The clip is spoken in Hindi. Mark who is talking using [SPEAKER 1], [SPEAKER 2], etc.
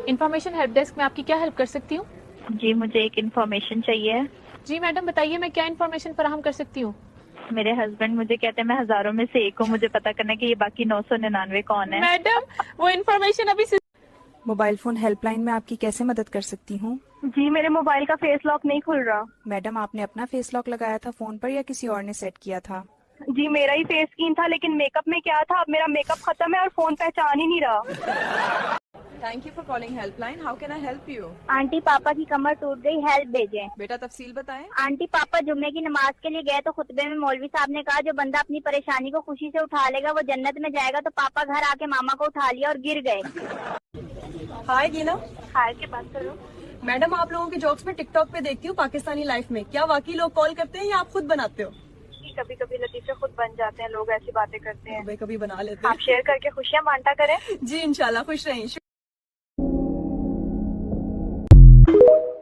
[SPEAKER 1] इन्फॉर्मेशन हेल्प डेस्क में आपकी क्या हेल्प कर सकती हूँ?
[SPEAKER 2] जी, मुझे एक इन्फॉर्मेशन चाहिए।
[SPEAKER 1] जी मैडम बताइए, मैं क्या इन्फॉर्मेशन फराहम कर सकती हूँ?
[SPEAKER 2] मेरे हस्बैंड मुझे कहते हैं मैं हजारों में से एक हूँ, मुझे पता करना है कि ये बाकी 999 कौन है।
[SPEAKER 1] मैडम वो इन्फॉर्मेशन अभी
[SPEAKER 3] मोबाइल फोन हेल्पलाइन में आपकी कैसे मदद कर सकती हूँ?
[SPEAKER 4] जी, मेरे मोबाइल का फेस लॉक नहीं खुल रहा।
[SPEAKER 3] मैडम आपने अपना फेस लॉक लगाया था फोन पर या किसी और ने सेट किया था?
[SPEAKER 4] जी, मेरा ही फेस स्कीन था, लेकिन मेकअप में क्या था, अब मेरा मेकअप खत्म है और फोन पहचान ही नहीं रहा।
[SPEAKER 5] Thank you for calling helpline. How can I help you?
[SPEAKER 6] Aunty पापा की कमर टूट गई, हेल्प भेजें।
[SPEAKER 5] बेटा तफसील बताएं।
[SPEAKER 6] आंटी पापा जुम्मे की नमाज के लिए गए तो खुतबे में मौलवी साहब ने कहा जो बंदा अपनी परेशानी को खुशी से उठा लेगा वो जन्नत में जाएगा, तो पापा घर आके मामा को उठा लिया और गिर गए।
[SPEAKER 5] हाय गीना।
[SPEAKER 4] हाय के बात करो।
[SPEAKER 5] मैडम आप लोगों के जोक्स में टिकटॉक पे देखती हूँ पाकिस्तानी लाइफ में, क्या वाकई लोग कॉल करते हैं या आप खुद बनाते हो?
[SPEAKER 4] कभी कभी लतीफे खुद बन जाते हैं, लोग ऐसी बातें करते हैं।
[SPEAKER 5] कभी कभी बना लेते
[SPEAKER 4] आप शेयर करके खुशियाँ बांटा करें।
[SPEAKER 5] हैं। जी इंशाल्लाह, खुश रहें।